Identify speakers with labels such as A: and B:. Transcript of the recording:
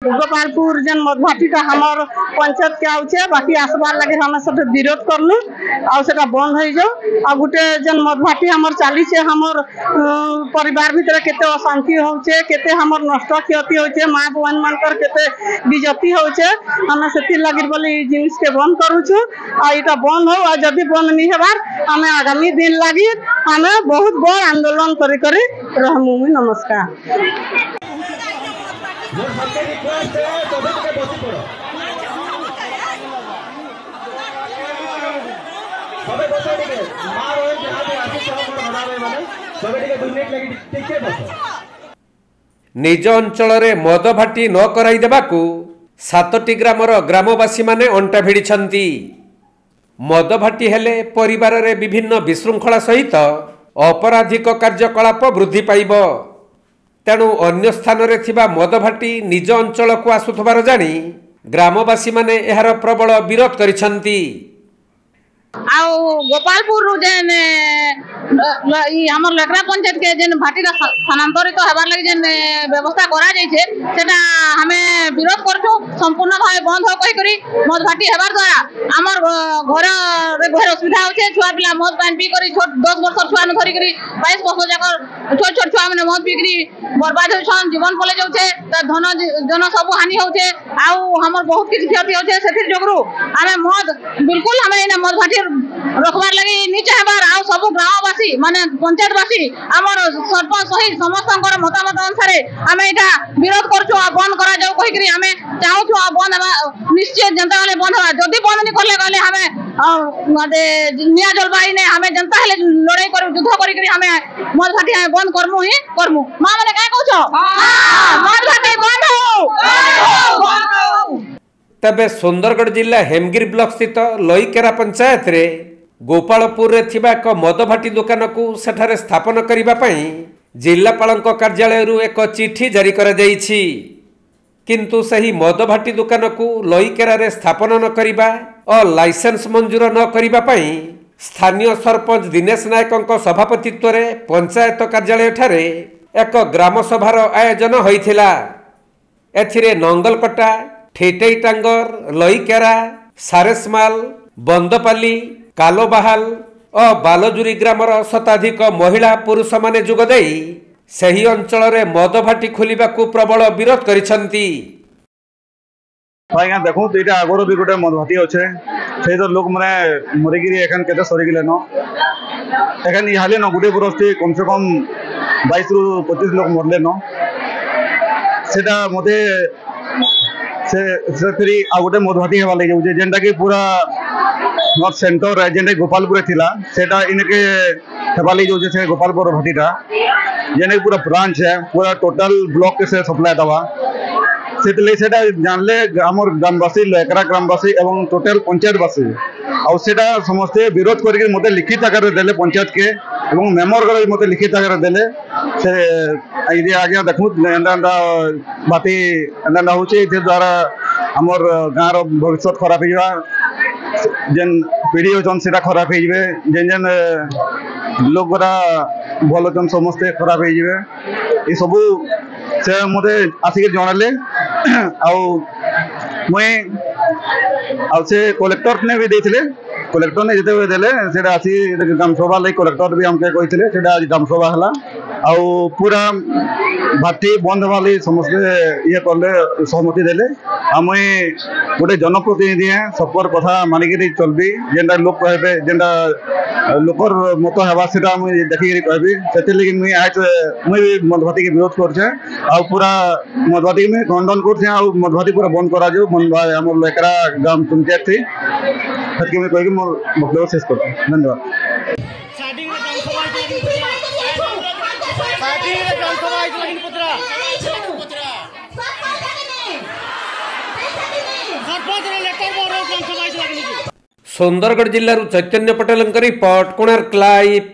A: गोपालपुर जन मधुभाटी का हमार पंचायत के आउचे बाकी आसबार लगे हमें सब विरोध करलु आ सेटा बंद हो जाओ आ गुटे जन मधुभाटी हमर चली छे हमर परिवार भीतर केते अशांति होचे केते हमर नष्ट क्षति होचे मां बहन मानकर केते बिजती होचे हमें सेति लागि बोली जिनिस के बंद करूछु आ इटा बंद हो आ जदी बंद नहीं हेबार हमें आगामी दिन लागि हमें बहुत बड़ आंदोलन करी करी रहमु। नमस्कार।
B: निज अंचल मद भाटी न कराई देबाकू 7टी ग्रामर ग्रामवासी माने अंटा भिड़िछंती। मद भाटी हेले परिवार रे विभिन्न विशृंखला सहित अपराधिक कार्यकलाप वृद्धि पाइब। तेणु अन्य स्थान रे थिबा मद भाटी निज अंचल को आसुथबार जानी ग्रामवासी माने एहार प्रबल विरोध करिछंती।
C: आउ गोपालपुर जेन हमर लकड़ा पंचायत के जेन भाटीरा स्थानांतरित हेबार लागि जेन व्यवस्था करा जाइछे सेटा हमें विरोध करछु संपूर्ण भाव बंद हो कहि करी मद भाटी हेबार द्वारा हमर घर रे घर असुविधा होचे छुआ पिला मद पान पी करी छोट 10 वर्ष छुआ न धरि करी 22 वर्ष जाकर छोट छोट छुआ माने मद पी करी बर्बाद होछन जीवन पले जाउछे त धन जन सब हानि होछे आउ हमर बहुत किछ क्षति होछे सेथिर जोगरु हमें मद बिल्कुल हमें एना मद भाटी रखबार लगी नीचे हेबार आ सब ग्रामवासी माने पंचायतवासी हमर सरपंच सहित समस्त मतामत अनुसार हमें एटा विरोध करछु आ बंद करा जाऊ कहि करी हमें चाहू आ बंद निश्चय जनता वाले बंद होगा जदी बंद नहीं करले गले हमें मादे निया जलवाई ने हमें जनता हेले लड़ाई कर युद्ध करी करी हमें मद भाटी हमें बंद करमु ही करमु मां माने का कहछो हां मद भाटी बंद हो।
B: तबे सुंदरगढ़ जिला हेमगिरी ब्लॉक स्थित लईकेरा पंचायत रे गोपालपुर रे थिबा एक मद भाटी दुकान को सेठारे स्थापन करिबा पई जिलापालक कार्यालय रु एक चिठी जारी करा जाईछि। किंतु सही मद भाटी दुकान को लईकेरा रे स्थापन न करिबा और लाइसेंस मंजूर न करिबा पई स्थानीय सरपंच दिनेश नायकଙ୍କ सभापतित्व रे पंचायत कार्यालय ठारे एक ग्राम सभार आयोजन होइथिला। एथिरे नंगलकटा ठेटई टांगर लईकेरा सारेसमाल बंदपाली कालोबाहाल और बालजुरी ग्रामर शताधिक महिला पुरुष माने जोगदे सही अंचल रे मद भाटी खोलिबा को प्रबल विरोध करिसंती।
D: आज्ञा देखो तो यहाँ आगर भी गोटे मद भाटी अच्छे से तो लोक मैंने मरिकी एखान के सरीगले न एखान इहाले न गोटे बरस कम से कम 22 ରୁ 25 लोग मरले न सेटा मते से फिर आ गोटे मद भाटी हेबार लगे जाऊे जेनटा कि पूरा नॉर्थ सेंटर जेनटा गोपालपुर थिला सेटा इनके हेबार लगे जाऊे से गोपालपुर भाटीटा जेने पूरा ब्रांच है पूरा टोटल ब्लॉक के से सप्लाई दवा से जानले आमर ग्रामवासी लयकरा ग्रामवासी एवं टोटल पंचायतवासी आउ सेटा समस्ते विरोध करके मते लिखित आकार देले पंचायत के एवं मेमर गरे मते लिखित आकार देले से आइए आगे देखु एंदा बाती एंदा होचे ए द्वारा हमर गाँव रो भविष्य खराब होइबा जेन पीढ़ी होचन सेटा खराब होइबे जेन जेन लोग गोरा भल जन समस्ते खराब होइबे ए सबु से मते आसिक जणाले आउ मुई आउ से कलेक्टर ने भी देथिले कलेक्टर ने जते देले सेटा आसी ग्राम सभा ले कलेक्टर भी हमके कहिथिले सेटा आज ग्राम सभा हला आउ पूरा भाटी बंद वाली समस्ते ये करले सहमति देले आमुई गोटे जनप्रतिनिधि है सबकर कथा मानिक चलबी जेनटा लोक कहबे जेनटा लोकर मत हेबा सेटा मुई देखि कहबी सेते लगी मुई आज मुई मदभाटी के विरोध करछे आ पूरा मदभाटी में खंडन करछे आ मदभाटी पूरा बंद करा जो बंद हमर लेकरा ग्राम पंचायत थी सतके में कहबी मोर वक्तव्य शेष करछे। धन्यवाद।
B: सुंदरगढ़ जिल्लारू चैतन्य पटेल रिपोर्ट कोणार्क लाइव।